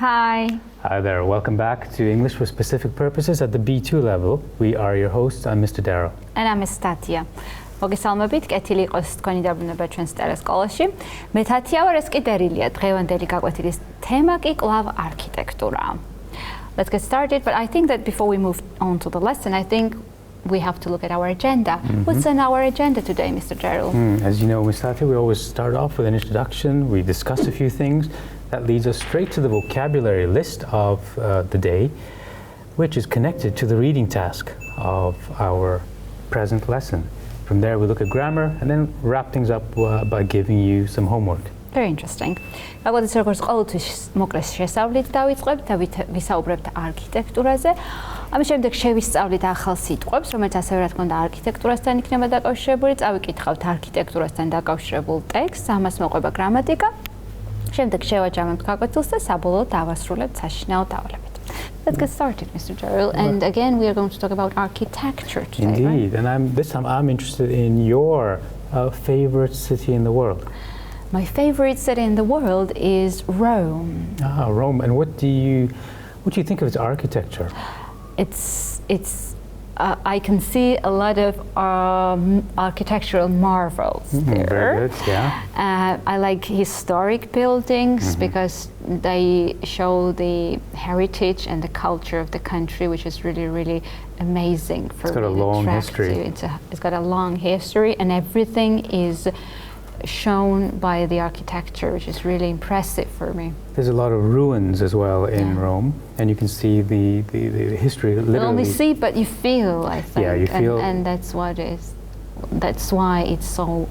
Hi. Hi there, welcome back to English for Specific Purposes at the B2 level. We are your hosts, I'm Mr. Darrow. And I'm Miss Tatia. მოგესალმებით, კეთილი იყოს თქვენი დაბრუნება ჩვენს ტელესკოლაში. მე თათია ვარ, ეს კი დერილია. დღევანდელი გაკვეთილის თემა კი კვლავ არქიტექტურაა. Let's get started, but I think that before we move on to the lesson, I think we have to look at our agenda. What's on our agenda today, Mr. Darrell? As you know, Miss Tatia, we always start off with an introduction. We discuss a few things. That leads us straight to the vocabulary list of the day, which is connected to the reading task of our present lesson. From there, we look at grammar and then wrap things up by giving you some homework. Very interesting. Გაგვადის როგორც ყოველთვის მოკლეს შესწავლით დავიწყებ და ვისაუბრებთ არქიტექტურაზე. ამის შემდეგ შევისწავლით ახალ სიტყვებს, რომელიც ასევე რა თქმა უნდა არქიტექტურასთან იქნება დაკავშირებული. წავიკითხავთ არქიტექტურასთან დაკავშირებულ ტექსტს, ამას მოყვება გრამატიკა. შემდეგ შევაჯამებთ გაკვეთილს და საბოლოოდ დავასრულებთ საშინაო დავალებით. Let's get started, Mr. Darrell. And again, we are going to talk about architecture today. Indeed, right? And this time I'm interested in your favorite city in the world. My favorite city in the world is Rome. Ah, Rome. And what do you think of its architecture? I can see a lot of architectural marvels there. Very good, yeah. I like historic buildings because they show the heritage and the culture of the country, which is really, really amazing for me. It's got a long history. It's got a long history, and everything is shown by the architecture, which is really impressive for me. There's a lot of ruins as well in Rome, and you can see the history literally. You only see, but you feel, I think. Yeah, you feel. And that's why it's so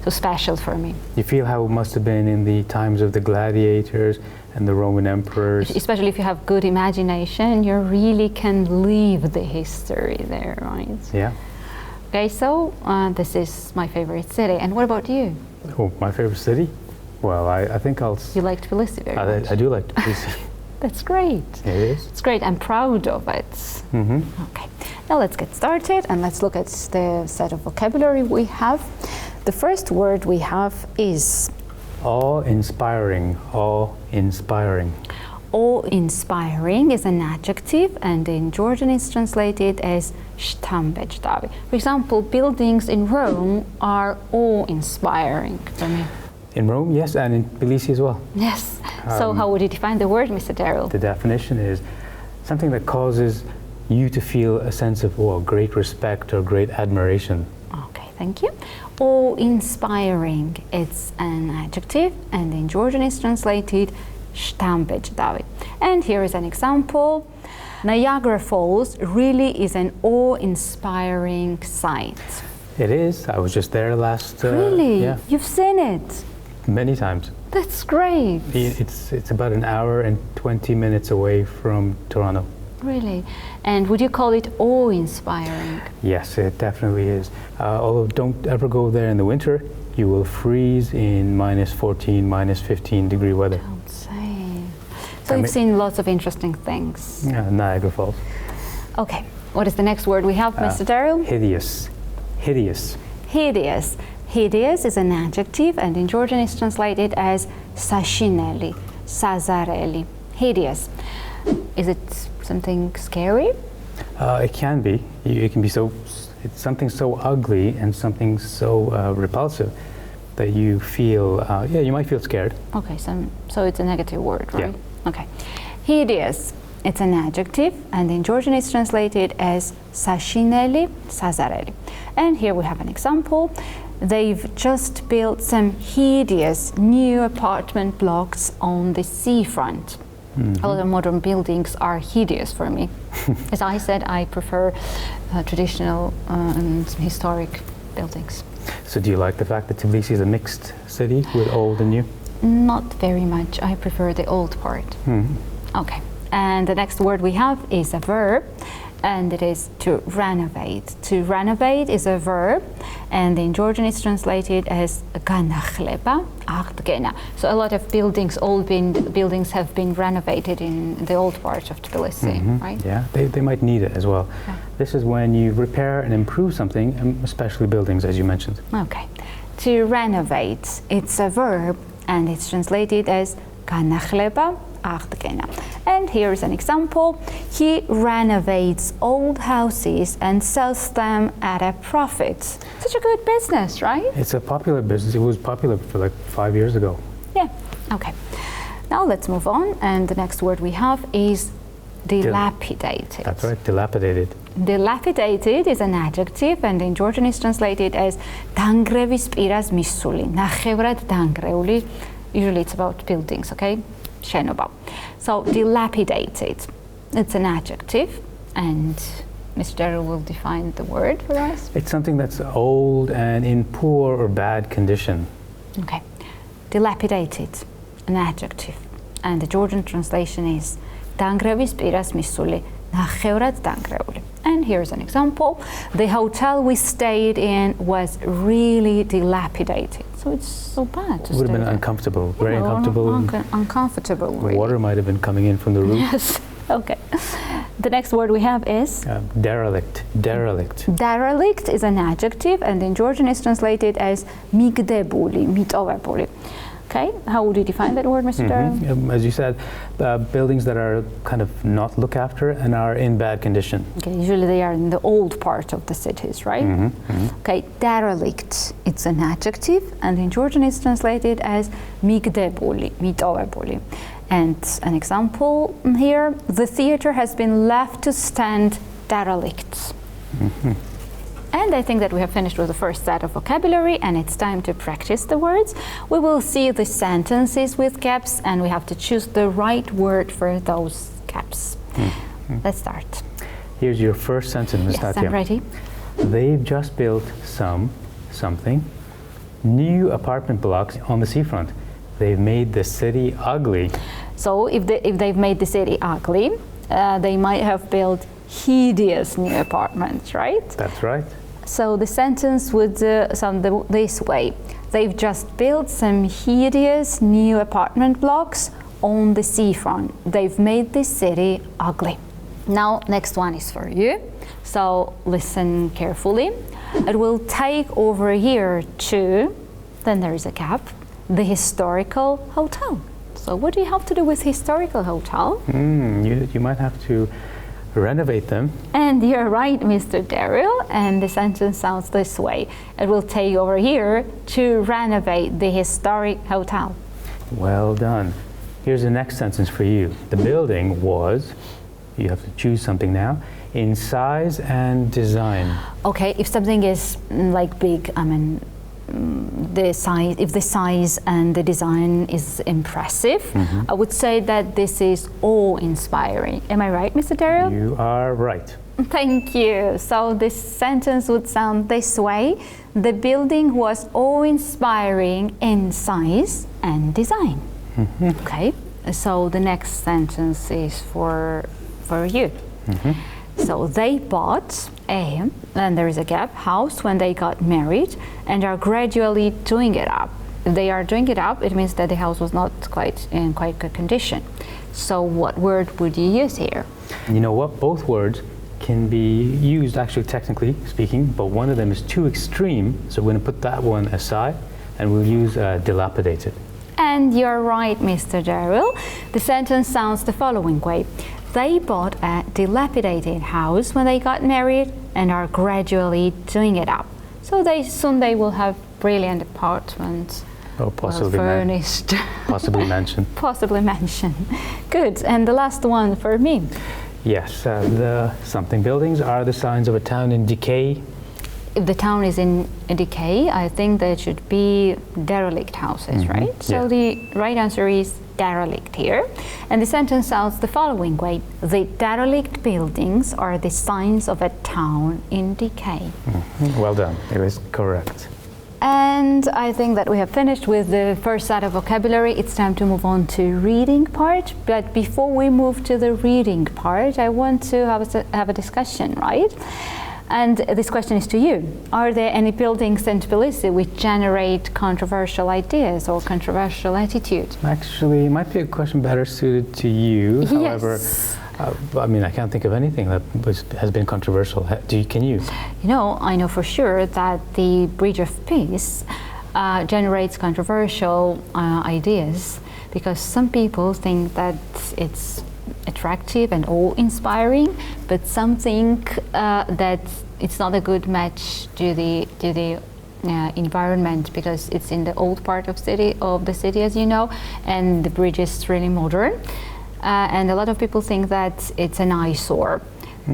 special for me. You feel how it must have been in the times of the gladiators and the Roman emperors. Especially if you have good imagination, you really can live the history there, right? Yeah. Okay, so this is my favorite city. And what about you? Oh, my favorite city? Well, I think I'll... You like Tbilisi very much. I do like Tbilisi. That's great. It is. It's great. I'm proud of it. Okay, now let's get started and let's look at the set of vocabulary we have. The first word we have is... Awe-inspiring. Awe-inspiring. Awe-inspiring is an adjective, and in Georgian it's translated as shtambejdāvi. For example, buildings in Rome are awe-inspiring for me. In Rome, yes, and in Tbilisi as well. Yes. So how would you define the word, Mr. Darrell? The definition is something that causes you to feel a sense of great respect or great admiration. Okay, thank you. Awe-inspiring, it's an adjective, and in Georgian it's translated shtambejdāvi. And here is an example. Niagara Falls really is an awe-inspiring sight. It is. I was just there last... Really? Yeah. You've seen it? Many times. That's great. It's about an hour and 20 minutes away from Toronto. Really? And would you call it awe-inspiring? Yes, it definitely is. Although don't ever go there in the winter. You will freeze in -14, -15 degree weather. Don't say. So you've seen lots of interesting things. Yeah, Niagara Falls. Okay. What is the next word we have, Mr. Darrell? Hideous. Hideous. Hideous. Hideous is an adjective, and in Georgian it's translated as sashineli, sazareli. Hideous. Is it something scary? It can be. It can be so. It's something so ugly and something so repulsive that you feel. You might feel scared. Okay, so it's a negative word, right? Yeah. Okay. Hideous. It's an adjective, and in Georgian it's translated as sashineli, sazareli. And here we have an example. They've just built some hideous new apartment blocks on the seafront. A lot of modern buildings are hideous for me. As I said, I prefer traditional and historic buildings. So do you like the fact that Tbilisi is a mixed city with old and new? Not very much. I prefer the old part. Okay. And the next word we have is a verb, and it is to renovate. To renovate is a verb, and in Georgian it's translated as განათლება, აღდგენა. So a lot of buildings, old buildings have been renovated in the old part of Tbilisi, right? Yeah, they might need it as well. Yeah. This is when you repair and improve something, especially buildings, as you mentioned. Okay. To renovate, it's a verb, and it's translated as განათლება, აღდგენა. And here is an example. He renovates old houses and sells them at a profit. Such a good business, right? It's a popular business. It was popular for like 5 years ago. Yeah, okay. Now let's move on, and the next word we have is dilapidated. That's right, dilapidated. Dilapidated is an adjective, and in Georgian is translated as dangrevis piras misuli, ნახევრად დანგრეული. Usually it's about buildings, okay? შენობა. So dilapidated, it's an adjective, and Mr. Darrell will define the word for us. It's something that's old and in poor or bad condition. Okay, dilapidated, an adjective, and the Georgian translation is dangrevis piras misuli, ნახევრად დანგრეული. And here's an example. The hotel we stayed in was really dilapidated. So it's so bad to It would have been stay uncomfortable, there. very uncomfortable. Uncomfortable, really. Water might have been coming in from the roof. Yes, okay. The next word we have is Derelict. Derelict. derelict is an adjective, and in Georgian is translated as მიგდებული, მიტოვებული. Okay, how would you define that word, Mr. Darrell? As you said, buildings that are kind of not looked after and are in bad condition. Okay, usually they are in the old part of the cities, right? Okay, derelict, it's an adjective, and in Georgian it's translated as მიგდებული, მიტოვებული. And an example here, the theater has been left to stand derelict. And I think that we have finished with the first set of vocabulary, and it's time to practice the words. We will see the sentences with gaps, and we have to choose the right word for those gaps. Let's start. Here's your first sentence, Ms. Yes, Natia. I'm ready. They've just built something, new apartment blocks on the seafront. They've made the city ugly. So if they've made the city ugly, they might have built hideous new apartments, right? That's right. So the sentence would sound this way. They've just built some hideous new apartment blocks on the seafront. They've made the city ugly. Now, next one is for you. So listen carefully. It will take over here to, then there is a gap, the historical hotel. So what do you have to do with historical hotel? You might have to renovate them. And you're right, Mr. Darrell, and the sentence sounds this way. It will take over here to renovate the historic hotel. Well done. Here's the next sentence for you. The building was, you have to choose something now, in size and design. Okay, if something is like big, I mean, if the size and the design is impressive, I would say that this is awe-inspiring. Am I right, Mr. Darrell? You are right. Thank you. So this sentence would sound this way. The building was awe-inspiring in size and design. Okay, so the next sentence is for you. So they bought and there is a gap, house when they got married and are gradually doing it up. If they are doing it up, it means that the house was not in quite good condition. So what word would you use here? You know what? Both words can be used, actually technically speaking, but one of them is too extreme, so we're going to put that one aside and we'll use dilapidated. And you're right, Mr. Darrell. The sentence sounds the following way. They bought a dilapidated house when they got married and are gradually doing it up. So soon they will have brilliant apartments, Possibly furnished. Possibly mansion. Possibly mansion. Good. And the last one for me. Yes, the something buildings are the signs of a town in decay. If the town is in decay, I think there should be derelict houses, right? So the right answer is derelict here. And the sentence sounds the following way. The derelict buildings are the signs of a town in decay. Well done. It was correct. And I think that we have finished with the first set of vocabulary. It's time to move on to reading part. But before we move to the reading part, I want to have a discussion, right? And this question is to you. Are there any buildings in Tbilisi which generate controversial ideas or controversial attitudes? Actually, it might be a question better suited to you. However, I mean, I can't think of anything that has been controversial. Can you? You know, I know for sure that the Bridge of Peace generates controversial ideas because some people think that it's attractive and awe-inspiring, but some think that it's not a good match to the environment, because it's in the old part of the city, as you know, and the bridge is really modern, and a lot of people think that it's an eyesore.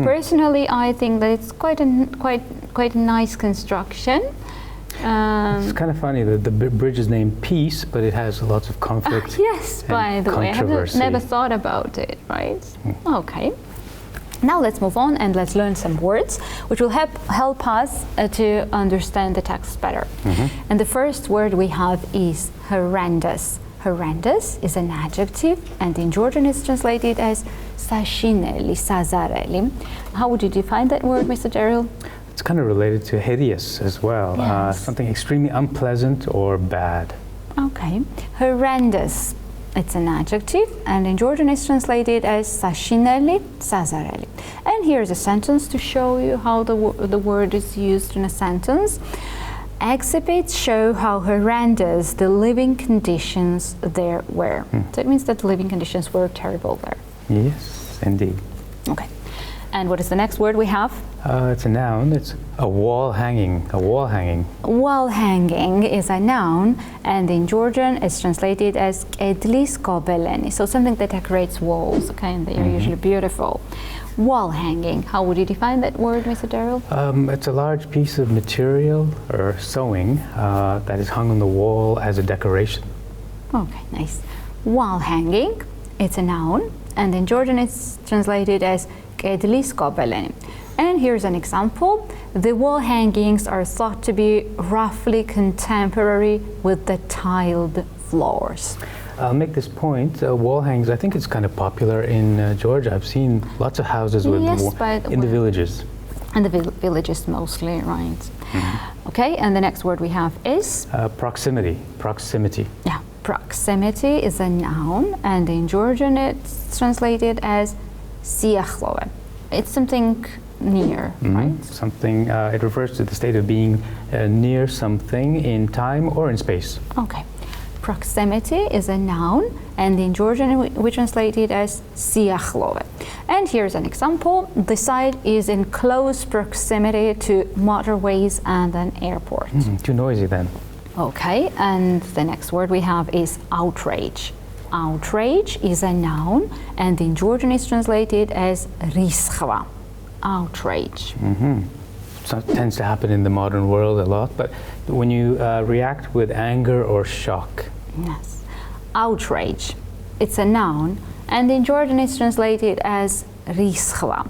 Personally, I think that it's quite a nice construction. It's kind of funny that the bridge is named Peace, but it has lots of conflict. Yes, by the way, I have never thought about it, right? Okay. Now let's move on and let's learn some words which will help us to understand the text better. And the first word we have is horrendous. Horrendous is an adjective, and in Georgian it's translated as sashineli, sazareli. How would you define that word, Mr. Daryl? It's kind of related to hideous as well. Yes. Something extremely unpleasant or bad. Okay. Horrendous. It's an adjective, and in Georgian it's translated as sashineli, sazareli. And here's a sentence to show you how the word is used in a sentence. Exhibits show how horrendous the living conditions there were. So it means that the living conditions were terrible there. Yes, indeed. Okay. And what is the next word we have? It's a noun. It's a wall hanging. A wall hanging. Wall hanging is a noun, and in Georgian it's translated as kedlis kobeleni. So something that decorates walls, okay, and they are usually beautiful. Wall hanging. How would you define that word, Mr. Daryl? It's a large piece of material or sewing that is hung on the wall as a decoration. Okay, nice. Wall hanging. It's a noun, and in Georgian it's translated as kedlis kobeleni. And here's an example. The wall hangings are thought to be roughly contemporary with the tiled floors. I'll make this point. Wall hangings, I think it's kind of popular in Georgia. I've seen lots of houses with in the villages. And the villages mostly, right? Okay, and the next word we have is? Proximity. Proximity. Yeah, proximity is a noun, and in Georgian it's translated as siachlove. It's something near, right? Something, it refers to the state of being near something in time or in space. Okay. Proximity is a noun, and in Georgian we translate it as siachlove. And here's an example. The site is in close proximity to motorways and an airport. Too noisy then. Okay, and the next word we have is outrage. Outrage is a noun, and in Georgian it's translated as riskhva. Outrage. So it tends to happen in the modern world a lot, but when you react with anger or shock. Yes. Outrage. It's a noun, and in Georgian it's translated as riskhva.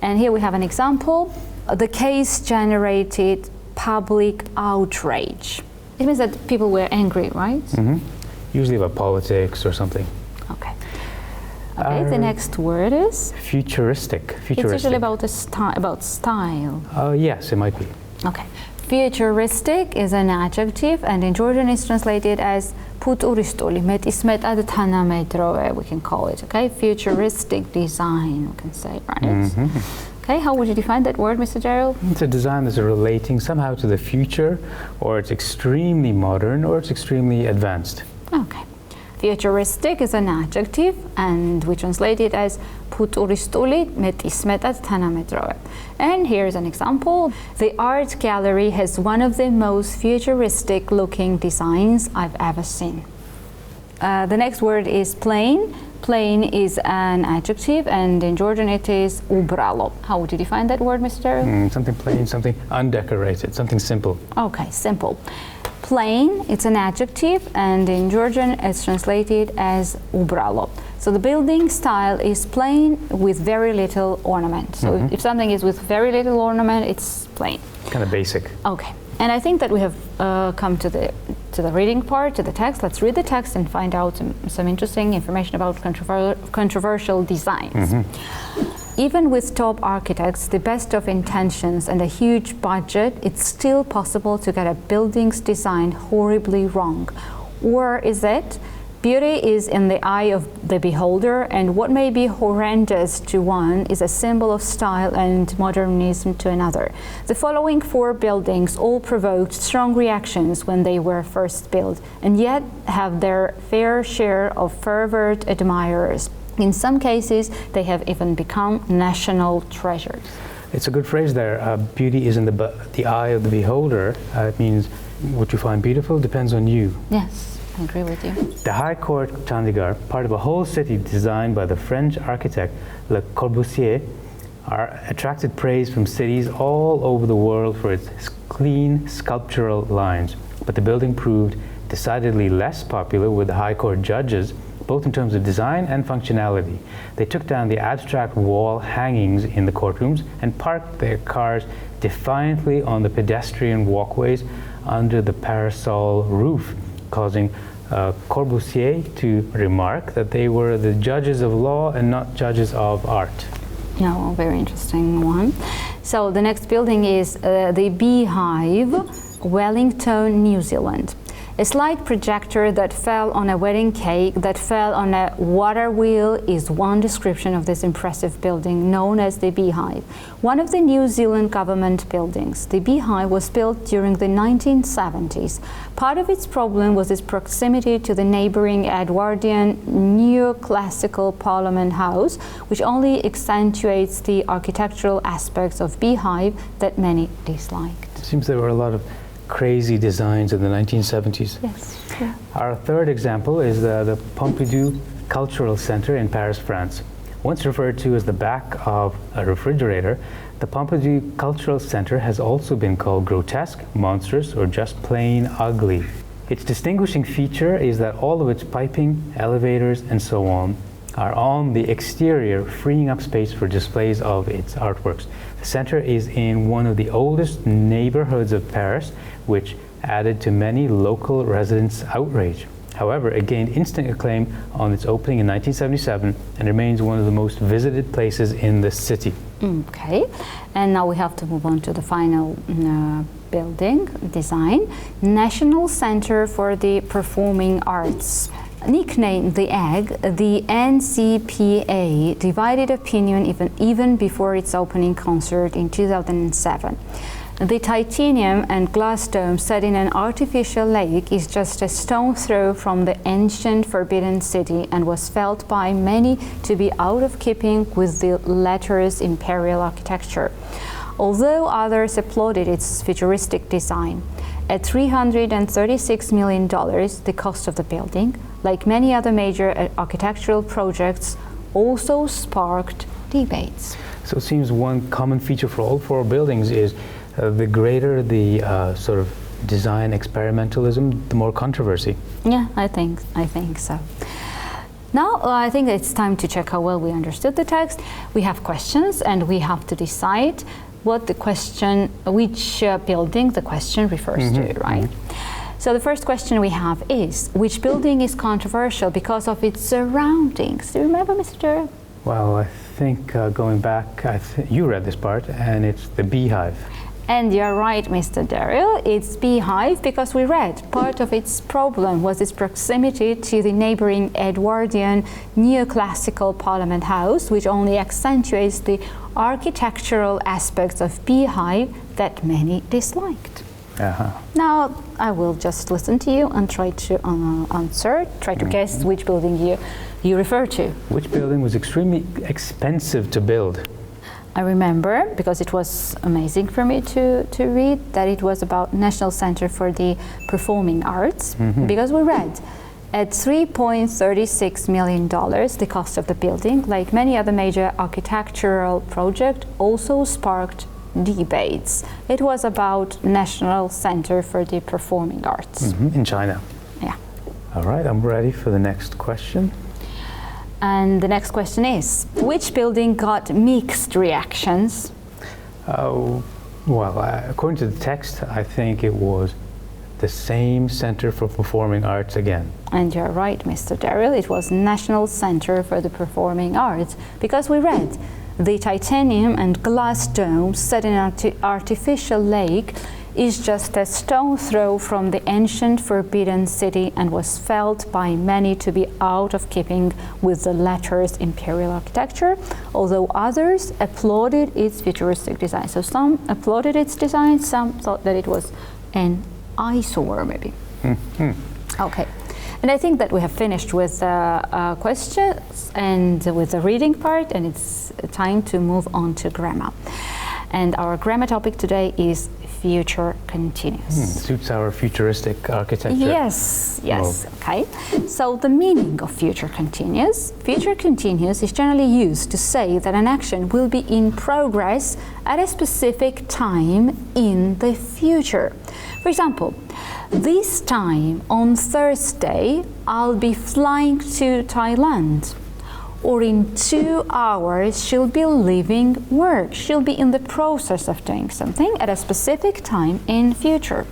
And here we have an example. The case generated public outrage. It means that people were angry, right? Usually about politics or something. Okay. Okay, the next word is? Futuristic. Futuristic. It's usually about style. Yes, it might be. Okay. Futuristic is an adjective, and in Georgian it's translated as futuristuli, metismetad tanamedrove, we can call it, okay? Futuristic design, we can say, right? Okay, how would you define that word, Mr. Daryl? It's a design that's relating somehow to the future, or it's extremely modern, or it's extremely advanced. Okay. Futuristic is an adjective, and we translate it as futuristuli metismetad tanamedrove. And here's an example. The art gallery has one of the most futuristic looking designs I've ever seen. The next word is plain. Plain is an adjective, and in Georgian it is ubralo. How would you define that word, Mr. Something plain, something undecorated, something simple. Okay, simple. Plain, it's an adjective, and in Georgian it's translated as ubralo. So the building style is plain with very little ornament. So if something is with very little ornament, it's plain. Kind of basic. Okay. And I think that we have come to the reading part, to the text. Let's read the text and find out some interesting information about controversial designs. Even with top architects, the best of intentions, and a huge budget, it's still possible to get a building's design horribly wrong. Or is it Beauty is in the eye of the beholder, and what may be horrendous to one is a symbol of style and modernism to another. The following 4 buildings all provoked strong reactions when they were first built, and yet have their fair share of fervent admirers. In some cases, they have even become national treasures. It's a good phrase there. Beauty is in the eye of the beholder. It means what you find beautiful depends on you. Yes. I agree with you. The High Court Chandigarh, part of a whole city designed by the French architect Le Corbusier, attracted praise from cities all over the world for its clean sculptural lines. But the building proved decidedly less popular with the High Court judges, both in terms of design and functionality. They took down the abstract wall hangings in the courtrooms and parked their cars defiantly on the pedestrian walkways under the parasol roof, causing Corbusier to remark that they were the judges of law and not judges of art. No, very interesting one. So the next building is the Beehive, Wellington, New Zealand. A slide projector that fell on a wedding cake that fell on a water wheel is one description of this impressive building known as the Beehive. One of the New Zealand government buildings, the Beehive was built during the 1970s. Part of its problem was its proximity to the neighboring Edwardian neoclassical Parliament House, which only accentuates the architectural aspects of Beehive that many disliked. It seems there were a lot of crazy designs in the 1970s. Yes, true. Our third example is the Pompidou Cultural Center in Paris, France. Once referred to as the back of a refrigerator, the Pompidou Cultural Center has also been called grotesque, monstrous, or just plain ugly. Its distinguishing feature is that all of its piping, elevators, and so on are on the exterior, freeing up space for displays of its artworks. The center is in one of the oldest neighborhoods of Paris, which added to many local residents' outrage. However, it gained instant acclaim on its opening in 1977 and remains one of the most visited places in the city. Okay, and now we have to move on to the final building design, National Center for the Performing Arts. Nicknamed the Egg, the NCPA divided opinion even before its opening concert in 2007. The titanium and glass dome set in an artificial lake is just a stone's throw from the ancient Forbidden City and was felt by many to be out of keeping with the latter's imperial architecture, although others applauded its futuristic design. At $336 million, the cost of the building, like many other major architectural projects, also sparked debates. So it seems one common feature for all 4 buildings is the greater the sort of design experimentalism, the more controversy. Yeah, I think so. Now I think it's time to check how well we understood the text. We have questions and we have to decide what the question, which building the question refers to, right? So the first question we have is, which building is controversial because of its surroundings? Do you remember, Mr. Durrell? Well, I think going back, you read this part, and it's the Beehive. And you're right, Mr. Darrell, it's Beehive because we read part of its problem was its proximity to the neighboring Edwardian neoclassical Parliament House, which only accentuates the architectural aspects of Beehive that many disliked. Now I will just listen to you and try to answer, try to guess which building you refer to. Which building was extremely expensive to build? I remember, because it was amazing for me to read, that it was about National Center for the Performing Arts, because we read at $3.36 million, the cost of the building, like many other major architectural projects, also sparked debates. It was about National Center for the Performing Arts. In China. Yeah. All right, I'm ready for the next question. And the next question is, which building got mixed reactions? Well, according to the text, I think it was the same Center for Performing Arts again. And you're right, Mr. Darrell, it was National Center for the Performing Arts, because we read the titanium and glass dome set in an artificial lake is just a stone's throw from the ancient forbidden city and was felt by many to be out of keeping with the latter's imperial architecture, although others applauded its futuristic design. So some applauded its design, some thought that it was an eyesore maybe. Okay. And I think that we have finished with questions and with the reading part, and it's time to move on to grammar. And our grammar topic today is future continuous. Suits our futuristic architecture. Yes, okay. So the meaning of future continuous is generally used to say that an action will be in progress at a specific time in the future. For example, this time on Thursday, I'll be flying to Thailand. Or in 2 hours, she'll be leaving work. She'll be in the process of doing something at a specific time in future.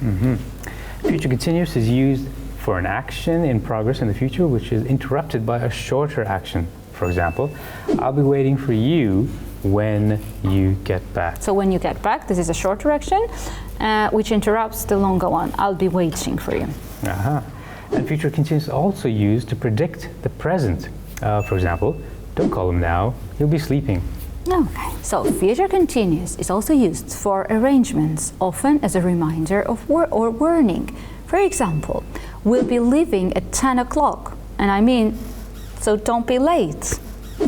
Future continuous is used for an action in progress in the future which is interrupted by a shorter action. For example, I'll be waiting for you when you get back. So when you get back, this is a shorter action which interrupts the longer one. I'll be waiting for you. And future continuous is also used to predict the present. For example, don't call him now, he'll be sleeping. Okay, so future continuous is also used for arrangements, often as a reminder of or warning. For example, we'll be leaving at 10 o'clock, and I mean, so don't be late.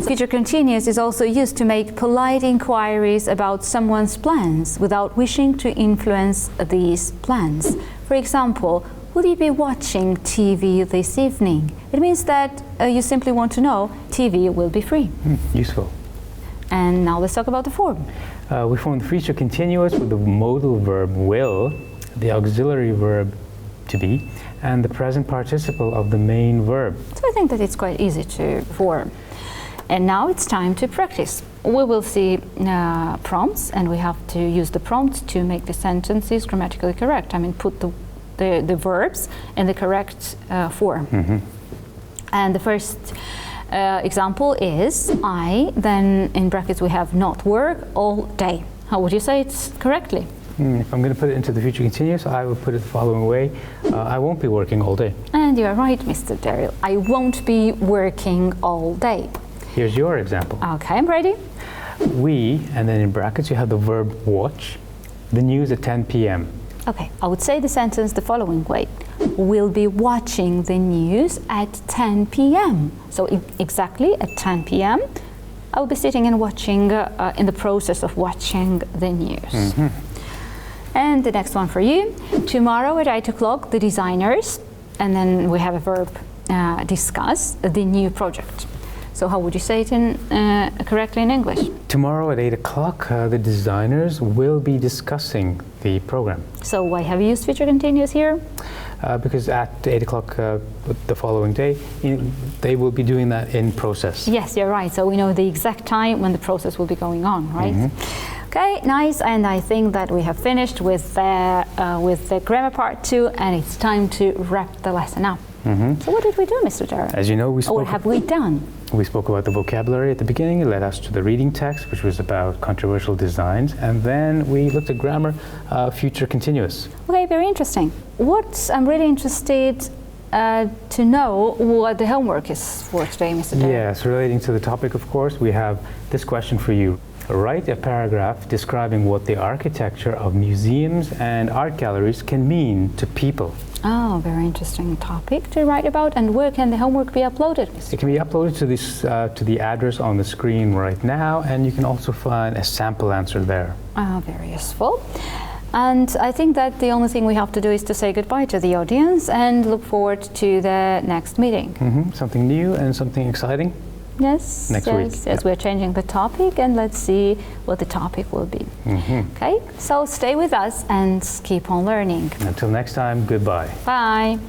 Future continuous is also used to make polite inquiries about someone's plans without wishing to influence these plans. For example, will you be watching TV this evening? It means that you simply want to know TV will be free. Useful. And now let's talk about the form. We form the future continuous with the modal verb will, the auxiliary verb to be, and the present participle of the main verb. So I think that it's quite easy to form. And now it's time to practice. We will see prompts, and we have to use the prompts to make the sentences grammatically correct. I mean, put the verbs in the correct form. And the first example is I, then in brackets we have not work all day. How would you say it correctly? If I'm going to put it into the future continuous, I would put it the following way. I won't be working all day. And you are right, Mr. Daryl. I won't be working all day. Here's your example. Okay, I'm ready. We, and then in brackets you have the verb watch, the news at 10 p.m. Okay, I would say the sentence the following way. We'll be watching the news at 10 p.m. So exactly at 10 p.m. I'll be sitting and watching, in the process of watching the news. And the next one for you. Tomorrow at 8 o'clock, the designers, and then we have a verb, discuss the new project. So how would you say it correctly in English? Tomorrow at 8 o'clock, the designers will be discussing the program. So why have you used future continuous here? Because at 8 o'clock the following day, they will be doing that in process. Yes, you're right. So we know the exact time when the process will be going on, right? Okay, nice. And I think that we have finished with the grammar part 2, and it's time to wrap the lesson up. So what did we do, Mr. Darren? As you know, what have we done? We spoke about the vocabulary at the beginning. It led us to the reading text, which was about controversial designs, and then we looked at grammar, future continuous. Okay, very interesting. I'm really interested to know what the homework is for today, Mr. Darren. Yes, relating to the topic, of course, we have this question for you. Write a paragraph describing what the architecture of museums and art galleries can mean to people. Oh, very interesting topic to write about. And where can the homework be uploaded, Mr. It can be uploaded to the address on the screen right now, and you can also find a sample answer there. Very useful. And I think that the only thing we have to do is to say goodbye to the audience and look forward to the next meeting. Something new and something exciting. Yes, next week. Yes, we're changing the topic, and let's see what the topic will be. Okay, so stay with us and keep on learning. Until next time, goodbye. Bye.